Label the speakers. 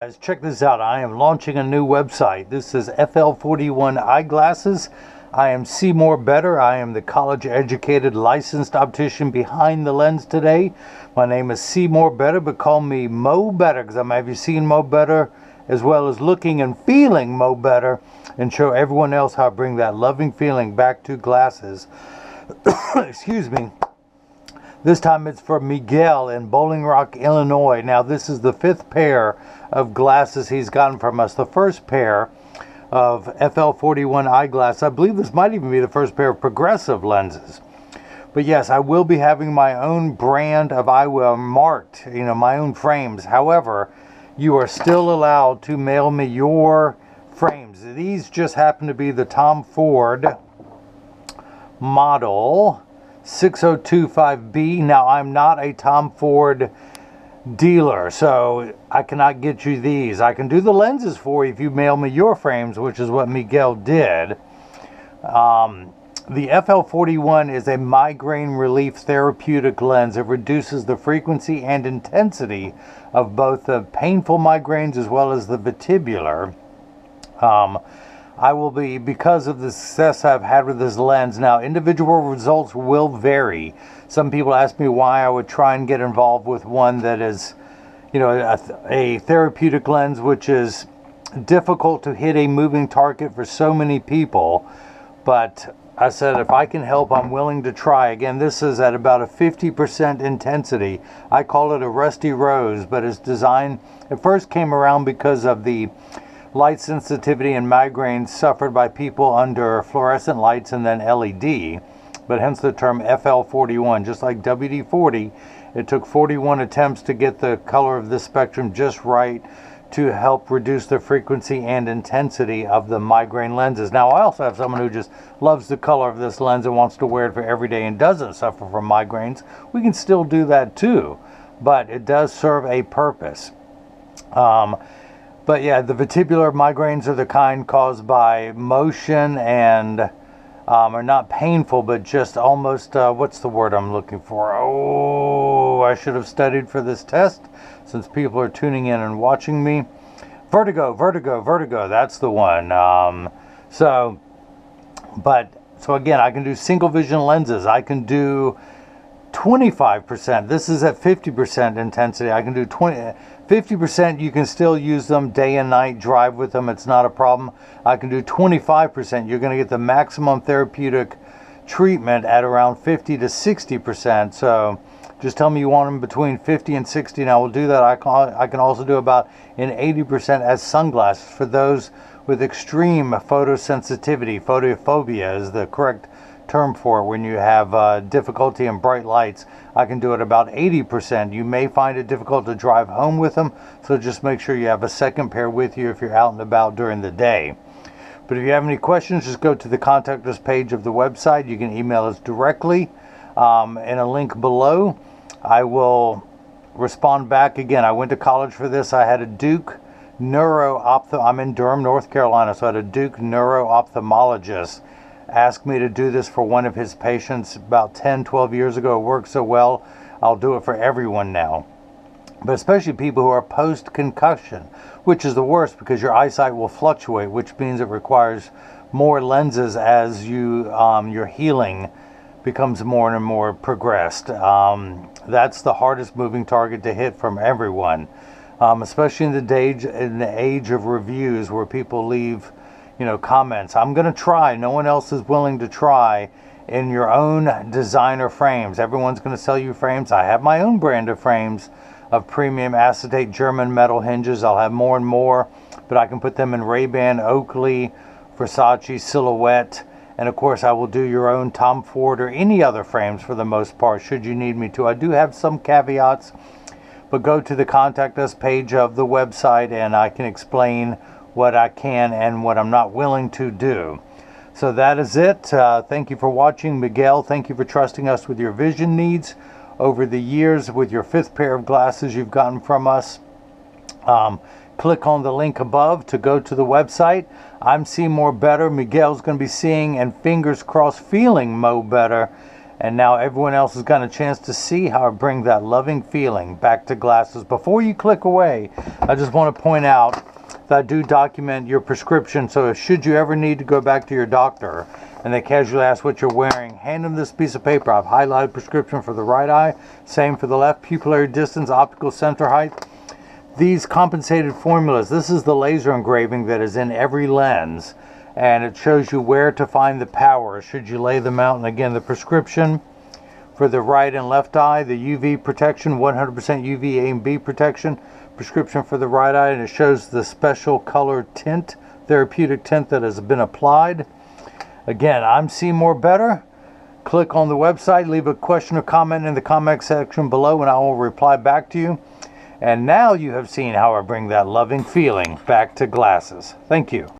Speaker 1: Guys, check this out. I am launching a new website. This is FL41 Eyeglasses. I am Seymour Better. I am the college-educated licensed optician behind the lens today. My name is Seymour Better, but call me Mo Better because I'm going to have you seen Mo Better as well as looking and feeling Mo Better and show everyone else how to bring that loving feeling back to glasses. Excuse me. This time it's for Miguel in Bolingbrook, Illinois. Now this is the 5th pair of glasses he's gotten from us. The first pair of FL41 eyeglasses. I believe this might even be the first pair of progressive lenses. But yes, I will be having my own brand of eyewear marked, my own frames. However, you are still allowed to mail me your frames. These just happen to be the Tom Ford model 6025B. Now, I'm not a Tom Ford dealer, so I cannot get you these. I can do the lenses for you if you mail me your frames, which is what Miguel did. The FL41 is a migraine relief therapeutic lens. It reduces the frequency and intensity of both the painful migraines as well as the vestibular. I will be, because of the success I've had with this lens, now individual results will vary. Some people ask me why I would try and get involved with one that is, a therapeutic lens, which is difficult to hit a moving target for so many people. But I said, if I can help, I'm willing to try. Again, this is at about a 50% intensity. I call it a rusty rose, but it's designed, it first came around because of the light sensitivity and migraines suffered by people under fluorescent lights and then LED, but hence the term FL41. Just like WD-40, it took 41 attempts to get the color of this spectrum just right to help reduce the frequency and intensity of the migraine lenses. Now, I also have someone who just loves the color of this lens and wants to wear it for every day and doesn't suffer from migraines. We can still do that too, but it does serve a purpose. But yeah, the vestibular migraines are the kind caused by motion and are not painful, but just almost, what's the word I'm looking for? Oh, I should have studied for this test since people are tuning in and watching me. Vertigo, that's the one. So again, I can do single vision lenses. I can do 25%. This is at 50% intensity. I can do 50%. You can still use them day and night, drive with them. It's not a problem. I can do 25%. You're going to get the maximum therapeutic treatment at around 50 to 60%. So just tell me you want them between 50 and 60 and I will do that. I can also do about an 80% as sunglasses for those with extreme photosensitivity. Photophobia is the correct term for it when you have difficulty in bright lights. I can do it about 80%. You may find it difficult to drive home with them, so just make sure you have a second pair with you if you're out and about during the day. But if you have any questions, just go to the contact us page of the website. You can email us directly in a link below. I will respond back. Again, I went to college for this. I had a Duke I'm in Durham, North Carolina, so I had a Duke neuro-ophthalmologist asked me to do this for one of his patients about 10-12 years ago. It worked so well, I'll do it for everyone now. But especially people who are post-concussion, which is the worst because your eyesight will fluctuate, which means it requires more lenses as your healing becomes more and more progressed. That's the hardest moving target to hit from everyone, especially in the age of reviews where people leave comments. I'm going to try. No one else is willing to try in your own designer frames. Everyone's going to sell you frames. I have my own brand of frames of premium acetate German metal hinges. I'll have more and more, but I can put them in Ray-Ban, Oakley, Versace, Silhouette, and of course I will do your own Tom Ford or any other frames for the most part, should you need me to. I do have some caveats, but go to the contact us page of the website and I can explain what I can and what I'm not willing to do. So that is it. Thank you for watching. Miguel, thank you for trusting us with your vision needs over the years with your 5th pair of glasses you've gotten from us. Click on the link above to go to the website. I'm Seymour Better. Miguel's going to be seeing and fingers crossed feeling Mo Better And now everyone else has gotten a chance to see how I bring that loving feeling back to glasses. Before you click away, I just want to point out that I do document your prescription, so should you ever need to go back to your doctor and they casually ask what you're wearing, hand them this piece of paper. I've highlighted prescription for the right eye, same for the left, pupillary distance, optical center height. These compensated formulas, this is the laser engraving that is in every lens, and it shows you where to find the power should you lay them out. And again, the prescription for the right and left eye, the UV protection, 100% UV A and B protection, prescription for the right eye, and it shows the special color tint, therapeutic tint that has been applied. Again, I'm Seymour Better. Click on the website, leave a question or comment in the comment section below, and I will reply back to you. And now you have seen how I bring that loving feeling back to glasses. Thank you.